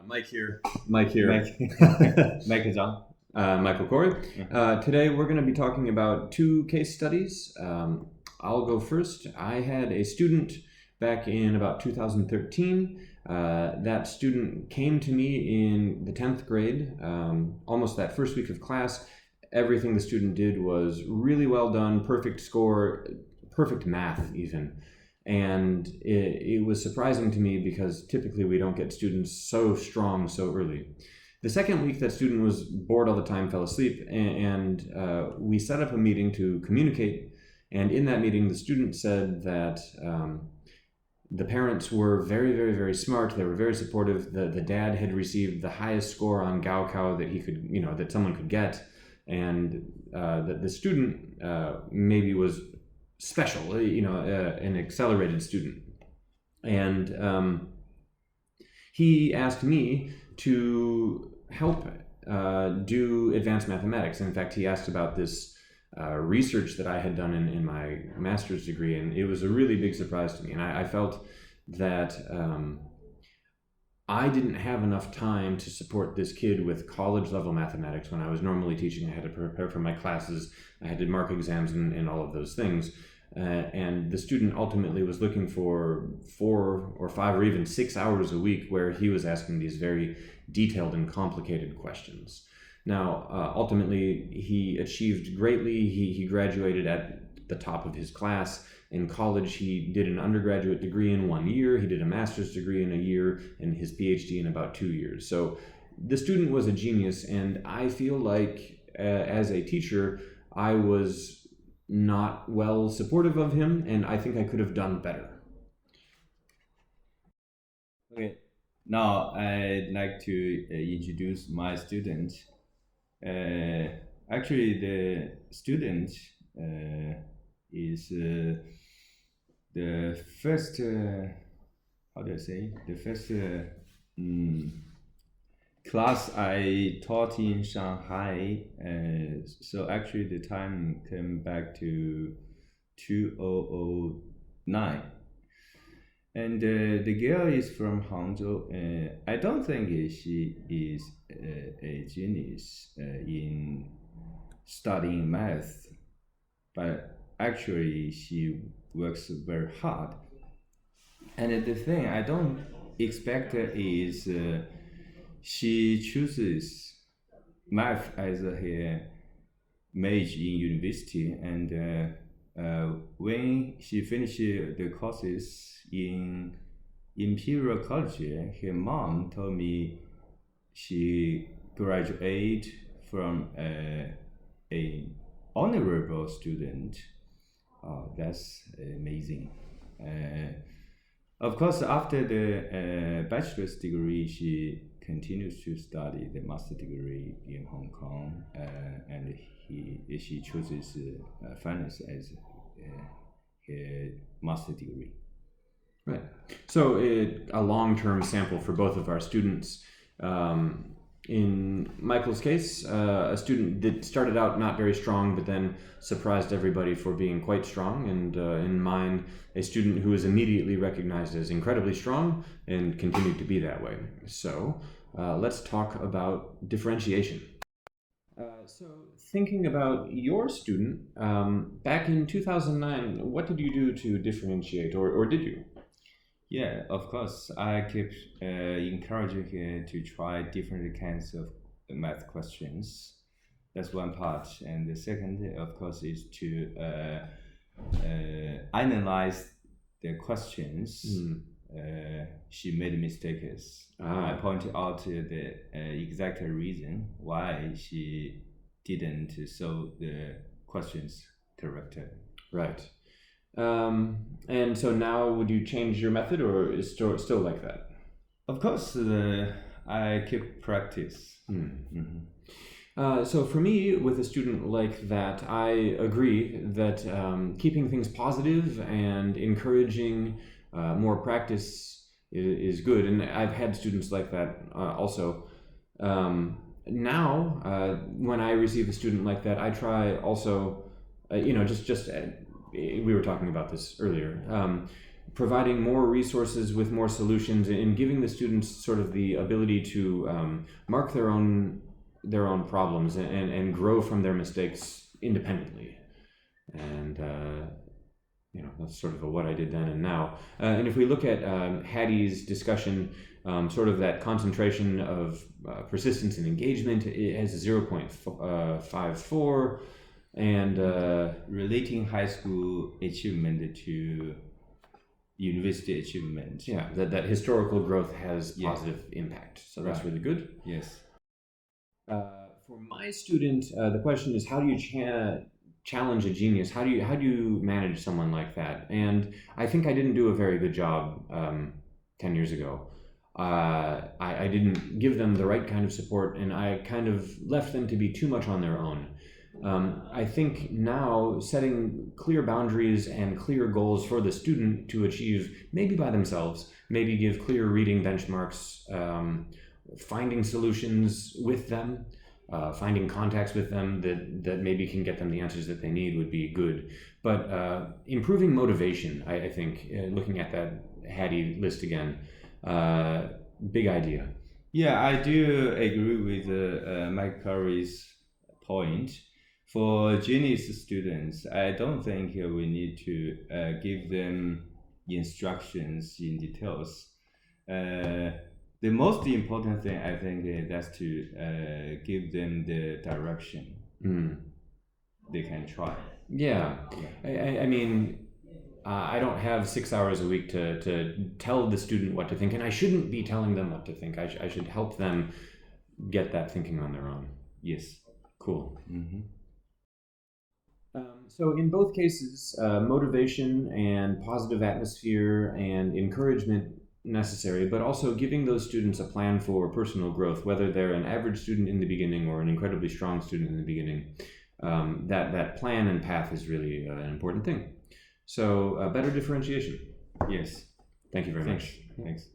Mike here. Mike here. Mike is on. Michael Corey. Today we're going to be talking about two case studies. I'll go first. I had a student back in about 2013. That student came to me in the 10th grade, almost that first week of class. Everything the student did was really well done, perfect score, perfect math even. And it was surprising to me because typically we don't get students so strong so early. The second week, that student was bored all the time, fell asleep, and we set up a meeting to communicate. And in that meeting, the student said that the parents were very, very, very smart. They were very supportive. The dad had received the highest score on Gaokao that he could, that someone could get, and that the student maybe was special, an accelerated student. And he asked me to help do advanced mathematics. And in fact, he asked about this research that I had done in my master's degree, and it was a really big surprise to me. And I felt that I didn't have enough time to support this kid with college level mathematics when I was normally teaching. I had to prepare for my classes, I had to mark exams and all of those things. And the student ultimately was looking for 4 or 5 or even 6 hours a week where he was asking these very detailed and complicated questions. Now, ultimately, he achieved greatly. He graduated at the top of his class. In college, he did an undergraduate degree in 1 year. He did a master's degree in a year, and his PhD in about 2 years. So the student was a genius, and I feel like as a teacher, I was not well supportive of him, and I think I could have done better. Okay, now I'd like to introduce my student. Actually, the student is the first, class I taught in Shanghai. So actually the time came back to 2009. And the girl is from Hangzhou. I don't think she is a genius in studying math, but actually she works very hard. And the thing I don't expect is she chooses math as her major in university, and when she finished the courses in Imperial College, her mom told me she graduated from an honorable student. That's amazing. Of course, after the bachelor's degree, she continues to study the master degree in Hong Kong, and she chooses finance as her master degree. Right. So a long-term sample for both of our students. In Michael's case, a student that started out not very strong, but then surprised everybody for being quite strong. And in mine, a student who was immediately recognized as incredibly strong and continued to be that way. So let's talk about differentiation. So thinking about your student, back in 2009, what did you do to differentiate, or did you? Yeah, of course. I keep encouraging her to try different kinds of math questions. That's one part. And the second, of course, is to analyze the questions. She made mistakes. I pointed out the exact reason why she didn't solve the questions correctly. Right. And so now, would you change your method, or is it still like that? Of course, I keep practice. So for me, with a student like that, I agree that keeping things positive and encouraging more practice is good. And I've had students like that also. Now, when I receive a student like that, I try also, we were talking about this earlier, providing more resources with more solutions and giving the students sort of the ability to mark their own problems and grow from their mistakes independently. And that's sort of a what I did then and now. And if we look at Hattie's discussion, sort of that concentration of persistence and engagement, it has a 0.54, and relating high school achievement to university achievement. Yeah, that historical growth has positive impact. So that's really good. Yes. For my student, the question is, how do you challenge a genius? How do you manage someone like that? And I think I didn't do a very good job 10 years ago. I didn't give them the right kind of support, and I kind of left them to be too much on their own. I think now setting clear boundaries and clear goals for the student to achieve, maybe by themselves, maybe give clear reading benchmarks, finding solutions with them, finding contacts with them that maybe can get them the answers that they need would be good. But improving motivation, I think, looking at that Hattie list again, big idea. Yeah, I do agree with Mike Curry's point. For genius students, I don't think we need to give them instructions in details. The most important thing, I think, that's to give them the direction. They can try. Yeah. I mean, I don't have 6 hours a week to tell the student what to think, and I shouldn't be telling them what to think. I should help them get that thinking on their own. Yes. Cool. So in both cases, motivation and positive atmosphere and encouragement necessary, but also giving those students a plan for personal growth, whether they're an average student in the beginning or an incredibly strong student in the beginning. That plan and path is really an important thing. So better differentiation. Yes. Thank you very much. Thanks.